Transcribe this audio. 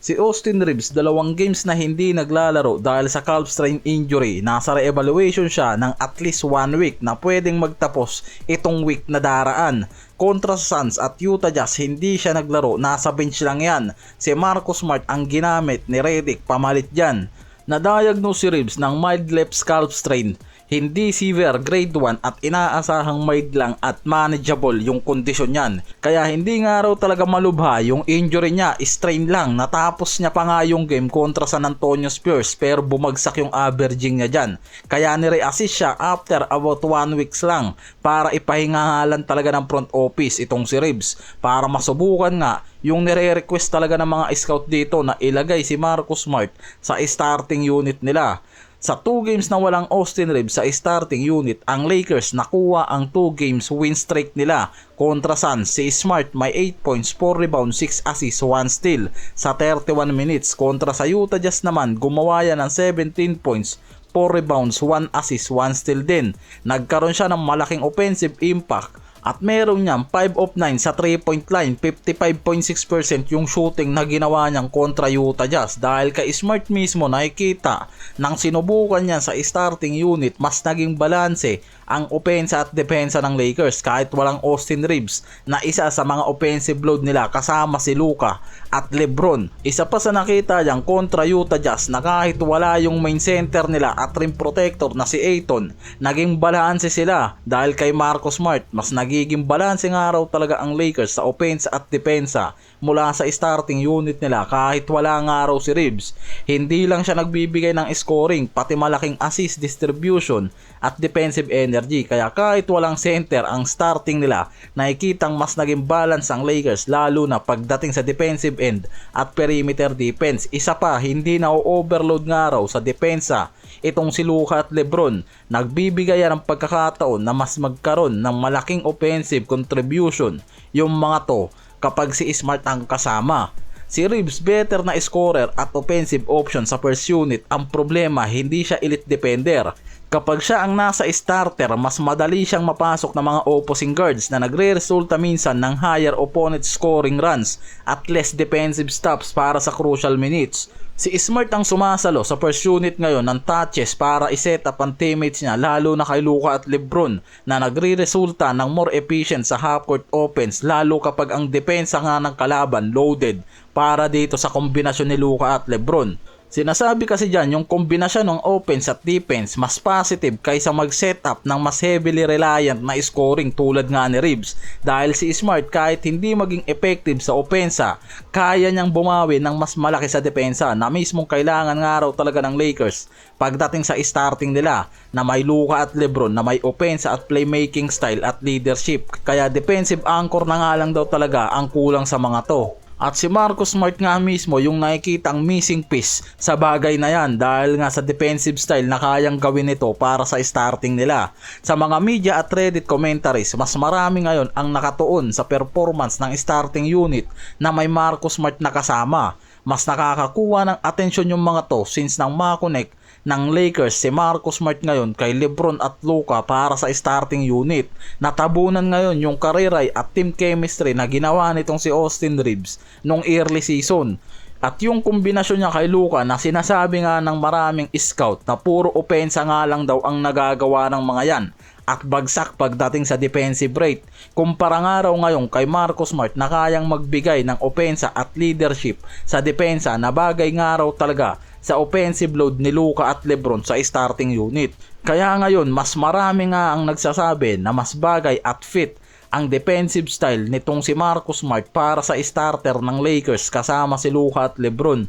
Si Austin Reeves, 2 games na hindi naglalaro dahil sa calf strain injury. Nasa re-evaluation siya ng at least 1 week na pwedeng magtapos itong week na daraan. Kontra sa Suns at Utah Jazz, hindi siya naglaro, nasa bench lang yan. Si Marcus Smart ang ginamit ni Redick pamalit dyan. Na-diagnose si Reeves ng mild left calf strain. Hindi severe, grade 1 at inaasahang mild lang at manageable yung kondisyon niyan. Kaya hindi nga raw talaga malubha yung injury niya, strain lang. Natapos niya pa nga yung game kontra San Antonio Spurs pero bumagsak yung averaging niya dyan. Kaya nire-assist siya after about 1 weeks lang para ipahingahalan talaga ng front office itong si Reeves. Para masubukan nga yung nire-request talaga ng mga scout dito na ilagay si Marcus Smart sa starting unit nila. Sa 2 games na walang Austin Reeves sa starting unit, ang Lakers nakuha ang 2 games win streak nila kontra Suns. Si Smart may 8 points, 4 rebounds, 6 assists, 1 steal sa 31 minutes. Kontra sa Utah Jazz naman, gumawa yan ng 17 points, 4 rebounds, 1 assist, 1 steal din. Nagkaroon siya ng malaking offensive impact at meron niyang 5 of 9 sa 3-point line, 55.6% yung shooting na ginawa niyang kontra Utah Jazz. Dahil kay Smart mismo nakikita nang sinubukan niya sa starting unit, mas naging balanse ang opensa at depensa ng Lakers kahit walang Austin Reeves na isa sa mga offensive load nila kasama si Luka at LeBron. Isa pa sa nakita niyang kontra Utah Jazz na kahit wala yung main center nila at rim protector na si Ayton, naging balanse sila dahil kay Marcus Smart. Mas nagiging balanse nga raw talaga ang Lakers sa offense at depensa mula sa starting unit nila kahit wala nga raw si Reeves. Hindi lang siya nagbibigay ng scoring, pati malaking assist, distribution at defensive energy. Kaya kahit walang center ang starting nila, nakikitang mas naging balance ang Lakers lalo na pagdating sa defensive end at perimeter defense. Isa pa, hindi na overload nga raw sa depensa itong si Luka at LeBron. Nagbibigay ng pagkakataon na mas magkaroon ng malaking offensive contribution yung mga to kapag si Smart ang kasama. Si Reeves better na scorer at offensive option sa first unit. Ang problema, hindi siya elite defender. Kapag siya ang nasa starter, mas madali siyang mapasok ng mga opposing guards na nagre-resulta minsan ng higher opponent scoring runs at less defensive stops para sa crucial minutes. Si Smart ang sumasalo sa first unit ngayon ng touches para iset up ang teammates niya lalo na kay Luka at LeBron na nagre-resulta ng more efficient sa half-court offense lalo kapag ang depensa nga ng kalaban loaded para dito sa kombinasyon ni Luka at LeBron. Sinasabi kasi dyan yung kombinasyon ng offense at defense mas positive kaysa mag-setup ng mas heavily reliant na scoring tulad nga ni Reeves. Dahil si Smart kahit hindi maging effective sa opensa, kaya niyang bumawi ng mas malaki sa depensa na mismong kailangan nga raw talaga ng Lakers pagdating sa starting nila na may Luka at LeBron na may opensa at playmaking style at leadership. Kaya defensive anchor na nga lang daw talaga ang kulang sa mga to. At si Marcus Smart nga mismo yung nakikitang missing piece sa bagay na yan dahil nga sa defensive style na kayang gawin nito para sa starting nila. Sa mga media at Reddit commentaries, mas marami ngayon ang nakatuon sa performance ng starting unit na may Marcus Smart na kasama. Mas nakakakuha ng atensyon yung mga to since nang makonect ng Lakers si Marcus Smart ngayon kay LeBron at Luka para sa starting unit. Natabunan ngayon yung career at team chemistry na ginawa nitong si Austin Reeves nung early season. At yung kombinasyon niya kay Luka na sinasabi nga ng maraming scout na puro opensa nga lang daw ang nagagawa ng mga yan at bagsak pagdating sa defensive rate. Kumpara nga raw ngayon kay Marcus Smart na kayang magbigay ng opensa at leadership sa depensa na bagay nga raw talaga sa offensive load ni Luka at LeBron sa starting unit. Kaya ngayon mas marami nga ang nagsasabi na mas bagay at fit ang defensive style nitong si Marcus Smart para sa starter ng Lakers kasama si Luka at LeBron.